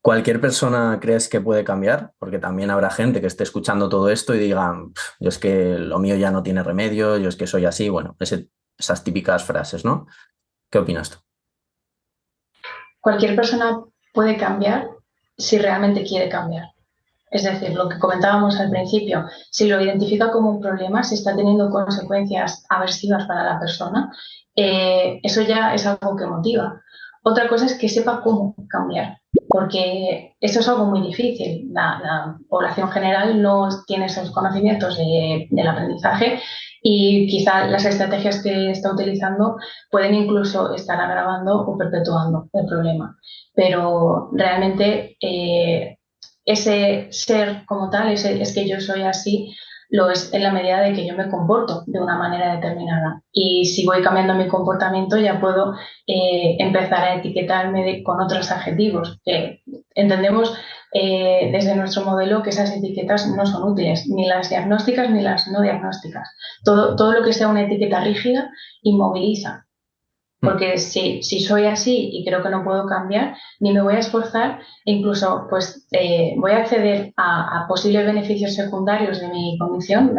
¿Cualquier persona crees que puede cambiar? Porque también habrá gente que esté escuchando todo esto y diga, yo es que lo mío ya no tiene remedio, yo es que soy así, bueno, esas típicas frases, ¿no? ¿Qué opinas tú? Cualquier persona puede cambiar si realmente quiere cambiar. Es decir, lo que comentábamos al principio, si lo identifica como un problema, si está teniendo consecuencias aversivas para la persona, eso ya es algo que motiva. Otra cosa es que sepa cómo cambiar, porque eso es algo muy difícil. La población general no tiene esos conocimientos del aprendizaje y quizá las estrategias que está utilizando pueden incluso estar agravando o perpetuando el problema. Pero realmente ese ser como tal, ese es que yo soy así, lo es en la medida de que yo me comporto de una manera determinada. Y si voy cambiando mi comportamiento, ya puedo empezar a etiquetarme con otros adjetivos. Que entendemos desde nuestro modelo que esas etiquetas no son útiles, ni las diagnósticas ni las no diagnósticas. Todo lo que sea una etiqueta rígida inmoviliza, Hmm. porque si soy así y creo que no puedo cambiar, ni me voy a esforzar, e incluso pues voy a acceder a posibles beneficios secundarios de mi condición.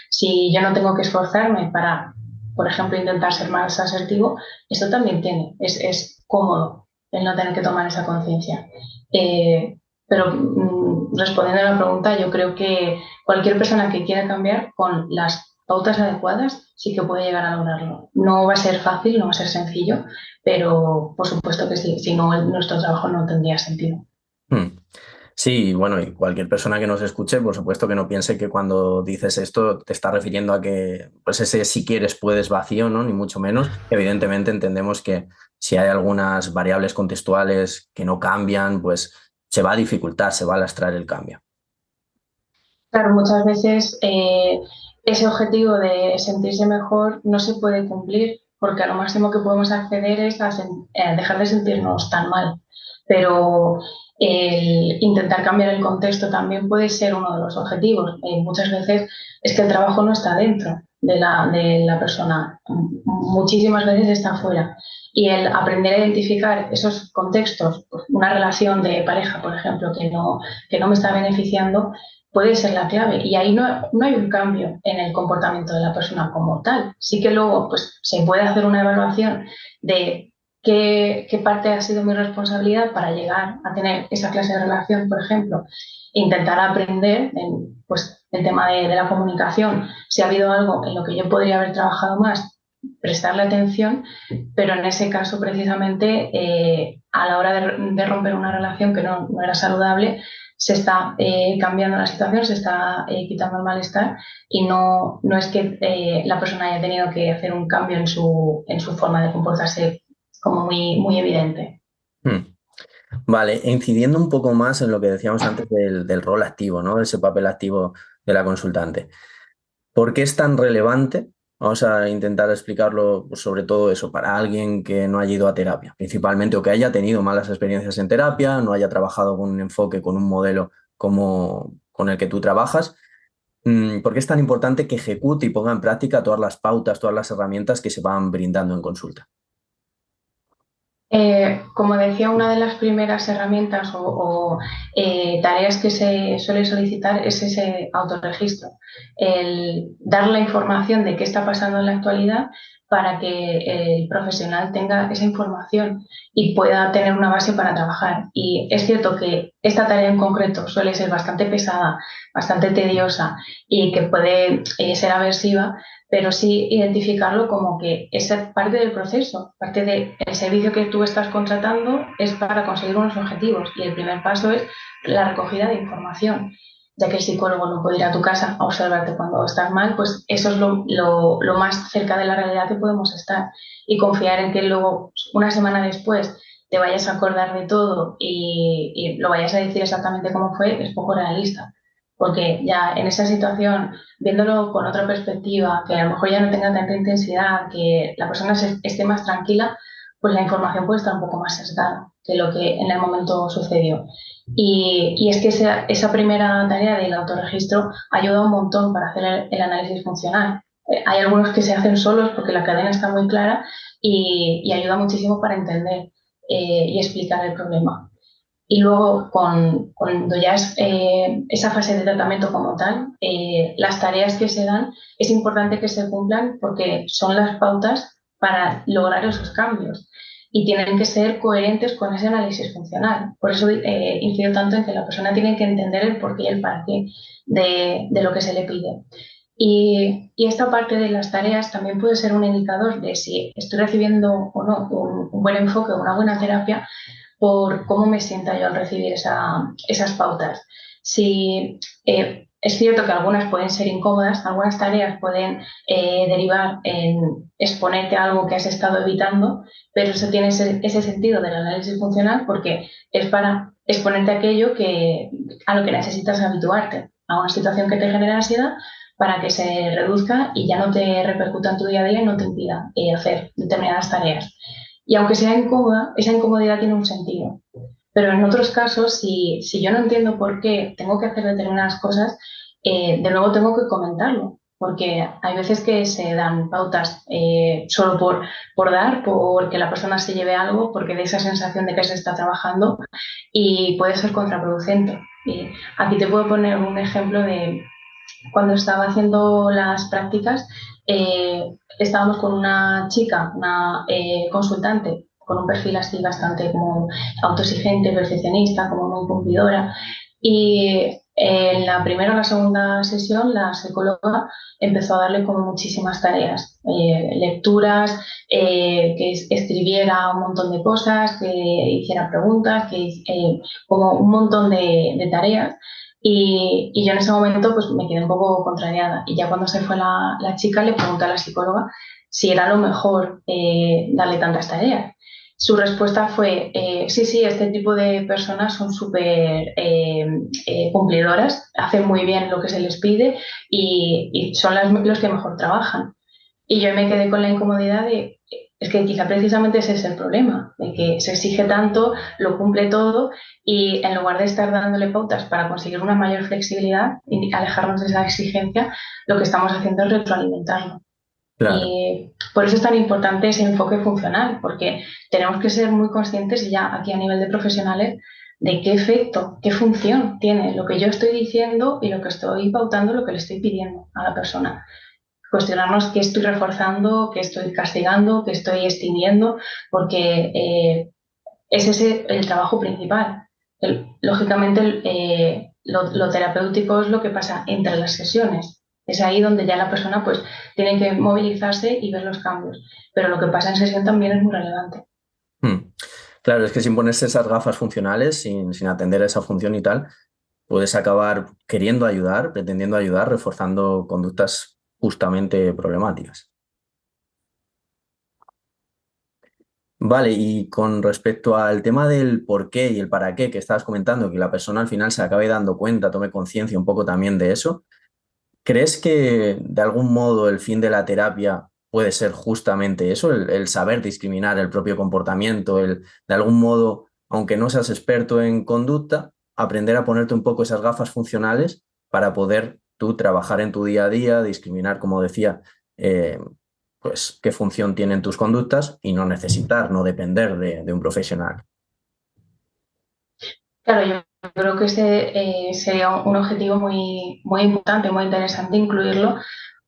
Si yo no tengo que esforzarme para, por ejemplo, intentar ser más asertivo, esto también es cómodo el no tener que tomar esa conciencia. Pero respondiendo a la pregunta, yo creo que cualquier persona que quiera cambiar con las pautas adecuadas sí que puede llegar a lograrlo. No va a ser fácil, no va a ser sencillo, pero por supuesto que sí, si no, nuestro trabajo no tendría sentido. Hmm. Sí, bueno, y cualquier persona que nos escuche, por supuesto que no piense que cuando dices esto te está refiriendo a que, pues ese si quieres puedes vacío, ¿no? Ni mucho menos. Evidentemente entendemos que si hay algunas variables contextuales que no cambian, pues se va a dificultar, se va a lastrar el cambio. Claro, muchas veces ese objetivo de sentirse mejor no se puede cumplir porque a lo máximo que podemos acceder es a dejar de sentirnos tan mal. Pero el intentar cambiar el contexto también puede ser uno de los objetivos. Muchas veces es que el trabajo no está dentro de la persona, muchísimas veces está fuera. Y el aprender a identificar esos contextos, pues, una relación de pareja, por ejemplo, que no me está beneficiando, puede ser la clave. Y ahí no hay un cambio en el comportamiento de la persona como tal. Sí que luego pues, se puede hacer una evaluación de qué parte ha sido mi responsabilidad para llegar a tener esa clase de relación, por ejemplo, e intentar aprender en, pues, el tema de la comunicación, si ha habido algo en lo que yo podría haber trabajado más, prestarle atención, pero en ese caso precisamente a la hora de romper una relación que no era saludable, se está cambiando la situación, se está quitando el malestar y no es que la persona haya tenido que hacer un cambio en su forma de comportarse como muy, muy evidente. Hmm. Vale, incidiendo un poco más en lo que decíamos antes del rol activo, ¿no? Ese papel activo de la consultante. ¿Por qué es tan relevante? Vamos a intentar explicarlo, pues, sobre todo eso, para alguien que no haya ido a terapia, principalmente, o que haya tenido malas experiencias en terapia, no haya trabajado con un enfoque, con un modelo como con el que tú trabajas. ¿Por qué es tan importante que ejecute y ponga en práctica todas las pautas, todas las herramientas que se van brindando en consulta? Como decía, una de las primeras herramientas o tareas que se suele solicitar es ese autorregistro, el dar la información de qué está pasando en la actualidad para que el profesional tenga esa información y pueda tener una base para trabajar. Y es cierto que esta tarea en concreto suele ser bastante pesada, bastante tediosa y que puede ser aversiva, pero sí identificarlo como que es parte del proceso, parte del servicio que tú estás contratando es para conseguir unos objetivos y el primer paso es la recogida de información, ya que el psicólogo no puede ir a tu casa a observarte cuando estás mal, pues eso es lo más cerca de la realidad que podemos estar y confiar en que luego, una semana después, te vayas a acordar de todo y lo vayas a decir exactamente cómo fue, es poco realista, porque ya en esa situación viéndolo con otra perspectiva, que a lo mejor ya no tenga tanta intensidad, que la persona esté más tranquila, pues la información puede estar un poco más sesgada que lo que en el momento sucedió. Y es que esa primera tarea del autorregistro ayuda un montón para hacer el análisis funcional. Hay algunos que se hacen solos porque la cadena está muy clara y ayuda muchísimo para entender y explicar el problema. Y luego, cuando ya es esa fase de tratamiento como tal, las tareas que se dan es importante que se cumplan porque son las pautas para lograr esos cambios y tienen que ser coherentes con ese análisis funcional. Por eso incido tanto en que la persona tiene que entender el porqué y el para qué de lo que se le pide. Y esta parte de las tareas también puede ser un indicador de si estoy recibiendo o no un buen enfoque o una buena terapia por cómo me sienta yo al recibir esas pautas. Si es cierto que algunas pueden ser incómodas, algunas tareas pueden derivar en exponerte a algo que has estado evitando, pero eso tiene ese sentido del análisis funcional porque es para exponerte a aquello a lo que necesitas habituarte, a una situación que te genera ansiedad para que se reduzca y ya no te repercuta en tu día a día y no te impida hacer determinadas tareas. Y aunque sea incómoda, esa incomodidad tiene un sentido. Pero en otros casos, si yo no entiendo por qué tengo que hacer determinadas cosas, de nuevo tengo que comentarlo, porque hay veces que se dan pautas solo por dar, porque la persona se lleve algo, porque de esa sensación de que se está trabajando y puede ser contraproducente. Y aquí te puedo poner un ejemplo de cuando estaba haciendo las prácticas, estábamos con una chica, una consultante, con un perfil así bastante como autoexigente, perfeccionista, como muy cumplidora. Y en la primera o la segunda sesión, la psicóloga empezó a darle como muchísimas tareas, lecturas, que escribiera un montón de cosas, que hiciera preguntas, como un montón de tareas. Y yo en ese momento pues me quedé un poco contrariada. Y ya cuando se fue la chica le pregunté a la psicóloga si era lo mejor darle tantas tareas. Su respuesta fue, sí, sí, este tipo de personas son súper cumplidoras, hacen muy bien lo que se les pide y son los que mejor trabajan. Y yo me quedé con la incomodidad de, es que quizá precisamente ese es el problema, de que se exige tanto, lo cumple todo y en lugar de estar dándole pautas para conseguir una mayor flexibilidad y alejarnos de esa exigencia, lo que estamos haciendo es retroalimentarlo. Claro. Y por eso es tan importante ese enfoque funcional, porque tenemos que ser muy conscientes ya aquí a nivel de profesionales de qué efecto, qué función tiene lo que yo estoy diciendo y lo que estoy pautando, lo que le estoy pidiendo a la persona. Cuestionarnos qué estoy reforzando, qué estoy castigando, qué estoy extinguiendo, porque es ese el trabajo principal. Lógicamente, lo terapéutico es lo que pasa entre las sesiones. Es ahí donde ya la persona pues tiene que movilizarse y ver los cambios. Pero lo que pasa en sesión también es muy relevante. Hmm. Claro, es que sin ponerse esas gafas funcionales, sin atender a esa función y tal, puedes acabar queriendo ayudar, pretendiendo ayudar, reforzando conductas justamente problemáticas. Vale, y con respecto al tema del por qué y el para qué que estabas comentando, que la persona al final se acabe dando cuenta, tome conciencia un poco también de eso, ¿crees que de algún modo el fin de la terapia puede ser justamente eso, el saber discriminar el propio comportamiento, el de algún modo, aunque no seas experto en conducta, aprender a ponerte un poco esas gafas funcionales para poder tú trabajar en tu día a día, discriminar, como decía, eh, pues qué función tienen tus conductas y no necesitar, no depender de un profesional? Claro, yo creo que ese sería un objetivo muy, muy importante, muy interesante incluirlo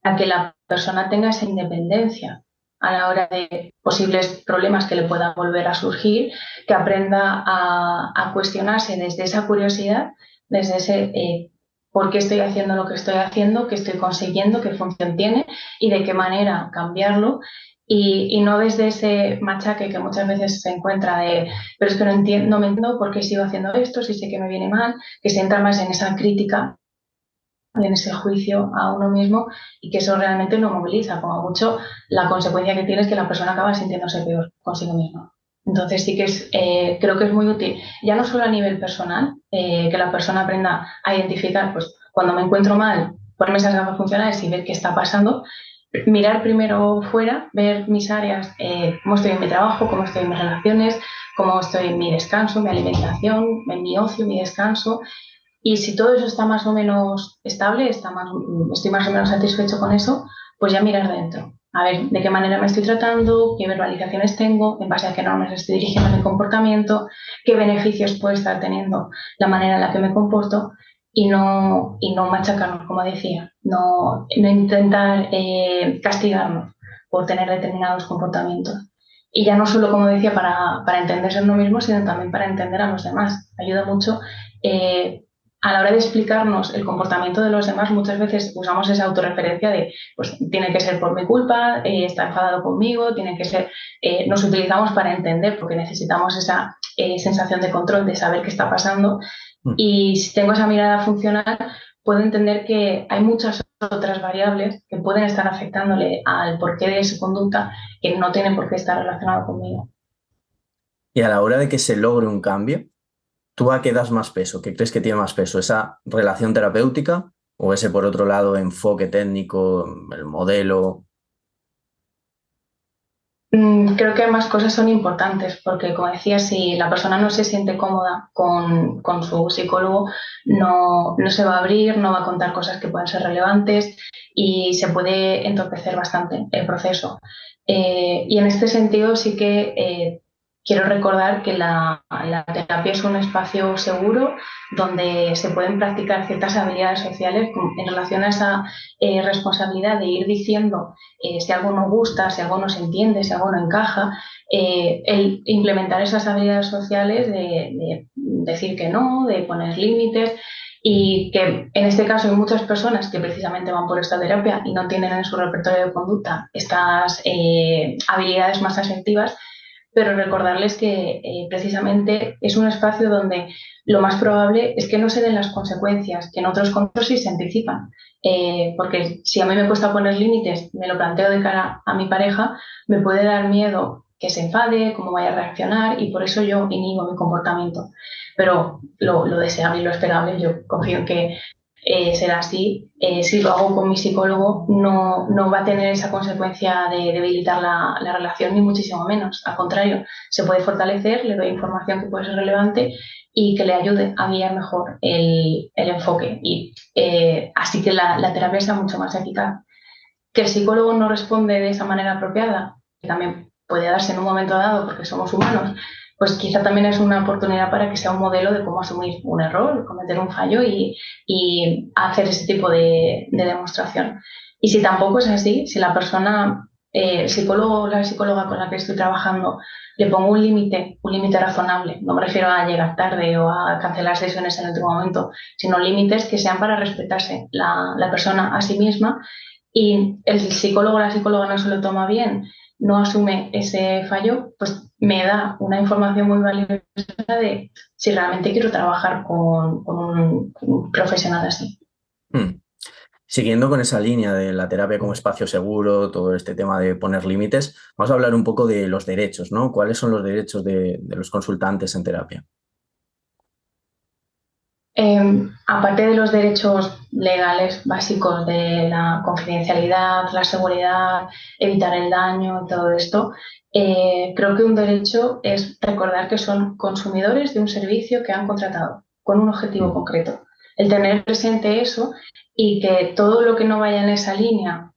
a que la persona tenga esa independencia a la hora de posibles problemas que le puedan volver a surgir, que aprenda a cuestionarse desde esa curiosidad, desde ese por qué estoy haciendo lo que estoy haciendo, qué estoy consiguiendo, qué función tiene y de qué manera cambiarlo. Y no desde ese machaque que muchas veces se encuentra de, pero es que no entiendo, no me entiendo por qué sigo haciendo esto, si sé que me viene mal, que se entra más en esa crítica en ese juicio a uno mismo y que eso realmente no moviliza. Como mucho, la consecuencia que tiene es que la persona acaba sintiéndose peor consigo misma. Entonces sí que creo que es muy útil, ya no solo a nivel personal, que la persona aprenda a identificar, pues cuando me encuentro mal, ponerme esas gafas funcionales y ver qué está pasando, mirar primero fuera, ver mis áreas, cómo estoy en mi trabajo, cómo estoy en mis relaciones, cómo estoy en mi descanso, mi alimentación, en mi ocio, mi descanso, y si todo eso está más o menos estable, estoy más o menos satisfecho con eso, pues ya mirar dentro. a ver de qué manera me estoy tratando, qué verbalizaciones tengo, en base a qué normas estoy dirigiendo mi comportamiento, qué beneficios puede estar teniendo la manera en la que me comporto y no machacarnos, como decía, no intentar castigarnos por tener determinados comportamientos. Y ya no solo, como decía, para entenderse uno mismo, sino también para entender a los demás. Ayuda mucho eh, a la hora de explicarnos el comportamiento de los demás. Muchas veces usamos esa autorreferencia de, pues tiene que ser por mi culpa, está enfadado conmigo, tiene que ser, nos utilizamos para entender porque necesitamos esa sensación de control, de saber qué está pasando. Mm. Y si tengo esa mirada funcional, puedo entender que hay muchas otras variables que pueden estar afectándole al porqué de su conducta que no tienen por qué estar relacionado conmigo. Y a la hora de que se logre un cambio, ¿tú a qué das más peso? ¿Qué crees que tiene más peso? ¿Esa relación terapéutica o ese, por otro lado, enfoque técnico, el modelo? Creo que ambas cosas son importantes porque, como decía, si la persona no se siente cómoda con su psicólogo, no se va a abrir, no va a contar cosas que pueden ser relevantes y se puede entorpecer bastante el proceso. Y en este sentido sí que quiero recordar que la terapia es un espacio seguro donde se pueden practicar ciertas habilidades sociales en relación a esa responsabilidad de ir diciendo si algo no gusta, si algo no se entiende, si algo no encaja, el implementar esas habilidades sociales de decir que no, de poner límites y que en este caso hay muchas personas que precisamente van por esta terapia y no tienen en su repertorio de conducta estas habilidades más asertivas, pero recordarles que precisamente es un espacio donde lo más probable es que no se den las consecuencias, que en otros contextos sí se anticipan. Porque si a mí me cuesta poner límites, me lo planteo de cara a mi pareja, me puede dar miedo que se enfade, cómo vaya a reaccionar y por eso yo inhibo mi comportamiento. Pero lo deseable y lo esperable, yo confío en que será así. Si lo hago con mi psicólogo, no va a tener esa consecuencia de debilitar la relación, ni muchísimo menos. Al contrario, se puede fortalecer, le doy información que puede ser relevante y que le ayude a guiar mejor el enfoque. Y así que la terapia sea mucho más eficaz. Que el psicólogo no responde de esa manera apropiada, que también puede darse en un momento dado porque somos humanos, pues quizá también es una oportunidad para que sea un modelo de cómo asumir un error, cometer un fallo y hacer ese tipo de demostración. Y si tampoco es así, si la persona, el psicólogo o la psicóloga con la que estoy trabajando, le pongo un límite razonable, no me refiero a llegar tarde o a cancelar sesiones en el último momento, sino límites que sean para respetarse la persona a sí misma y el psicólogo o la psicóloga no se lo toma bien, no asume ese fallo, pues me da una información muy valiosa de si realmente quiero trabajar con un profesional así. Mm. Siguiendo con esa línea de la terapia como espacio seguro, todo este tema de poner límites, vamos a hablar un poco de los derechos, ¿no? ¿Cuáles son los derechos de los consultantes en terapia? Aparte de los derechos legales básicos de la confidencialidad, la seguridad, evitar el daño y todo esto, creo que un derecho es recordar que son consumidores de un servicio que han contratado con un objetivo Mm. concreto. El tener presente eso y que todo lo que no vaya en esa línea,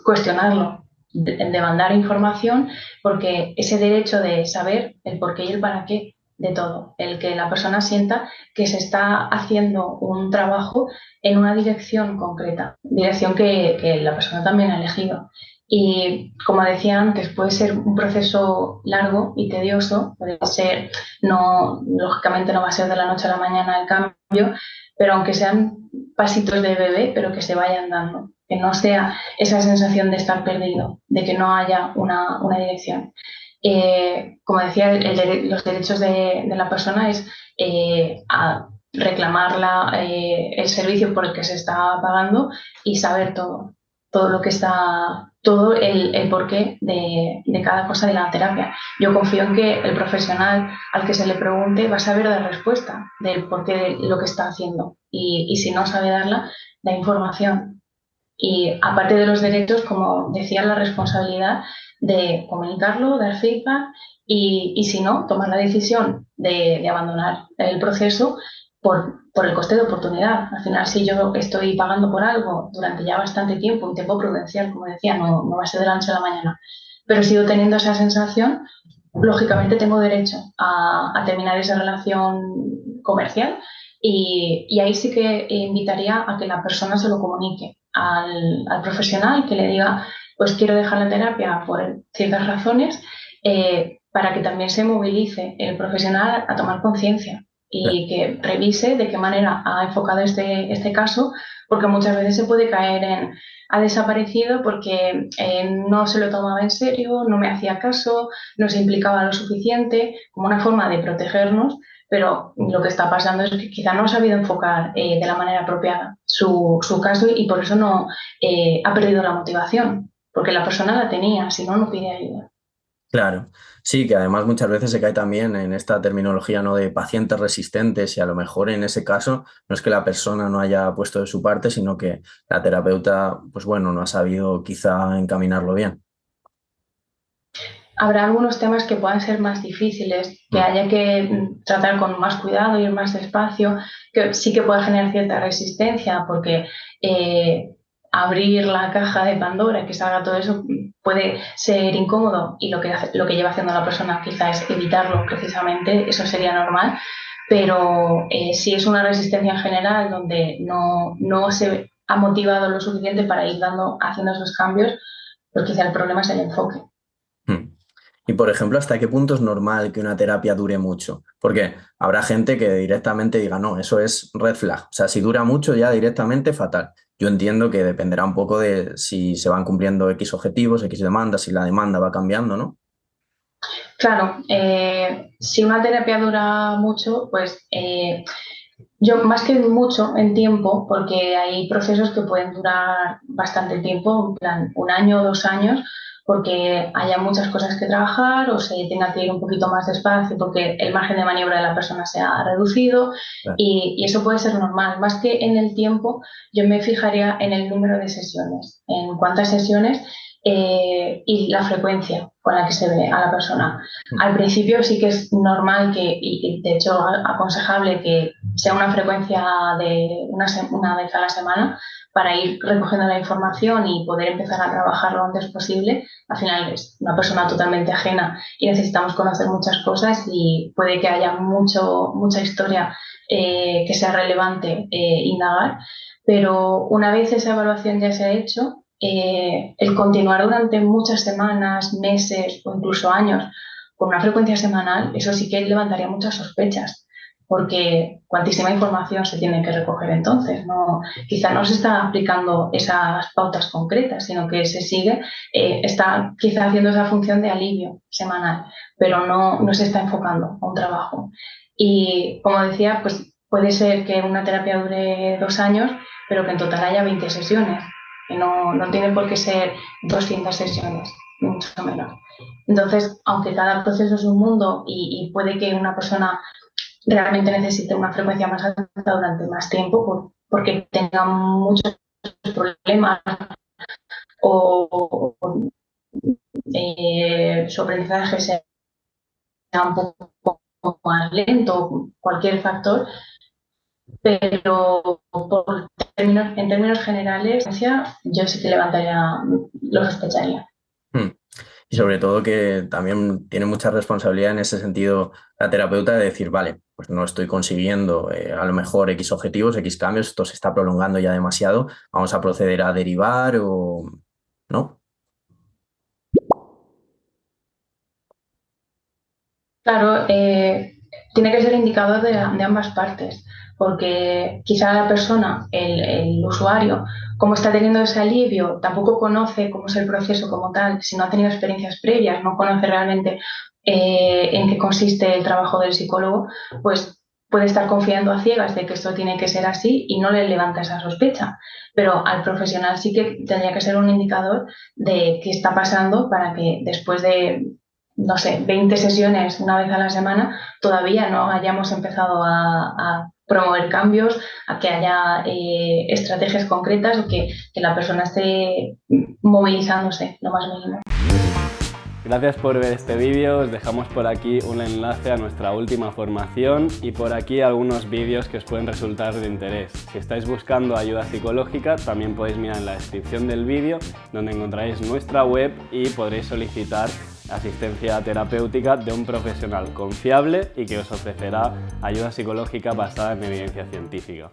cuestionarlo, demandar información, porque ese derecho de saber el por qué y el para qué de todo, el que la persona sienta que se está haciendo un trabajo en una dirección concreta, dirección que la persona también ha elegido. Y como decía antes, puede ser un proceso largo y tedioso, puede ser, no, lógicamente no va a ser de la noche a la mañana el cambio, pero aunque sean pasitos de bebé, pero que se vayan dando, que no sea esa sensación de estar perdido, de que no haya una dirección. Como decía, los derechos de la persona es a reclamar el servicio por el que se está pagando y saber todo lo que está, todo el porqué de cada cosa de la terapia. Yo confío en que el profesional al que se le pregunte va a saber dar respuesta del porqué de lo que está haciendo y si no sabe darla, da información. Y aparte de los derechos, como decía, la responsabilidad de comunicarlo, dar feedback y si no, tomar la decisión de abandonar el proceso por el coste de oportunidad. Al final, si yo estoy pagando por algo durante ya bastante tiempo, un tiempo prudencial, como decía, no va a ser de la noche a la mañana, pero sigo teniendo esa sensación, lógicamente tengo derecho a terminar esa relación comercial y ahí sí que invitaría a que la persona se lo comunique al profesional, que le diga, pues quiero dejar la terapia por ciertas razones, para que también se movilice el profesional a tomar conciencia y que revise de qué manera ha enfocado este caso, porque muchas veces se puede caer en ha desaparecido porque no se lo tomaba en serio, no me hacía caso, no se implicaba lo suficiente, como una forma de protegernos, pero lo que está pasando es que quizá no ha sabido enfocar de la manera apropiada su caso y por eso no ha perdido la motivación, porque la persona la tenía, si no, no pide ayuda. Claro, sí, que además muchas veces se cae también en esta terminología, ¿no?, de pacientes resistentes y a lo mejor en ese caso no es que la persona no haya puesto de su parte, sino que la terapeuta, pues bueno, no ha sabido quizá encaminarlo bien. Habrá algunos temas que puedan ser más difíciles, que Mm. haya que tratar con más cuidado, ir más despacio, que sí que pueda generar cierta resistencia, porque abrir la caja de Pandora, que salga todo eso, puede ser incómodo y lo que lleva haciendo la persona quizás es evitarlo precisamente, eso sería normal, pero si es una resistencia en general donde no se ha motivado lo suficiente para ir haciendo esos cambios, pues quizá el problema es el enfoque. Mm. Y por ejemplo, ¿hasta qué punto es normal que una terapia dure mucho? Porque habrá gente que directamente diga, no, eso es red flag. O sea, si dura mucho ya directamente fatal. Yo entiendo que dependerá un poco de si se van cumpliendo X objetivos, X demandas, si la demanda va cambiando, ¿no? Claro, si una terapia dura mucho, pues yo más que mucho en tiempo, porque hay procesos que pueden durar bastante tiempo, en plan 1 año, 2 años, porque haya muchas cosas que trabajar o se tenga que ir un poquito más despacio porque el margen de maniobra de la persona se ha reducido Claro. y eso puede ser normal. Más que en el tiempo, yo me fijaría en el número de sesiones, en cuántas sesiones y la frecuencia con la que se ve a la persona. Mm. Al principio sí que es normal y de hecho aconsejable que sea una frecuencia de una vez a la semana para ir recogiendo la información y poder empezar a trabajar lo antes posible. Al final es una persona totalmente ajena y necesitamos conocer muchas cosas y puede que haya mucha historia que sea relevante indagar, pero una vez esa evaluación ya se ha hecho, el continuar durante muchas semanas, meses o incluso años con una frecuencia semanal, eso sí que levantaría muchas sospechas, porque cuantísima información se tiene que recoger entonces. No, quizá no se está aplicando esas pautas concretas, sino que se sigue, está quizá haciendo esa función de alivio semanal, pero no se está enfocando a un trabajo. Y como decía, pues puede ser que una terapia dure 2 años, pero que en total haya 20 sesiones, que no tiene por qué ser 200 sesiones, ni mucho menos. Entonces, aunque cada proceso es un mundo y puede que una persona realmente necesite una frecuencia más alta durante más tiempo porque tenga muchos problemas o su aprendizaje sea un poco más lento, cualquier factor, pero en términos generales, yo sí que levantaría, lo sospecharía. Mm. Y sobre todo que también tiene mucha responsabilidad en ese sentido la terapeuta de decir, vale, pues no estoy consiguiendo a lo mejor X objetivos, X cambios, esto se está prolongando ya demasiado, vamos a proceder a derivar o... ¿No? Claro, tiene que ser indicador de ambas partes, porque quizá la persona, el usuario, como está teniendo ese alivio, tampoco conoce cómo es el proceso como tal, si no ha tenido experiencias previas, no conoce realmente en qué consiste el trabajo del psicólogo, pues puede estar confiando a ciegas de que esto tiene que ser así y no le levanta esa sospecha. Pero al profesional sí que tendría que ser un indicador de qué está pasando para que después de no sé, 20 sesiones una vez a la semana, todavía no hayamos empezado a promover cambios, a que haya estrategias concretas o que la persona esté movilizándose lo más mínimo. Gracias por ver este vídeo, os dejamos por aquí un enlace a nuestra última formación y por aquí algunos vídeos que os pueden resultar de interés. Si estáis buscando ayuda psicológica, también podéis mirar en la descripción del vídeo donde encontraréis nuestra web y podréis solicitar asistencia terapéutica de un profesional confiable y que os ofrecerá ayuda psicológica basada en evidencia científica.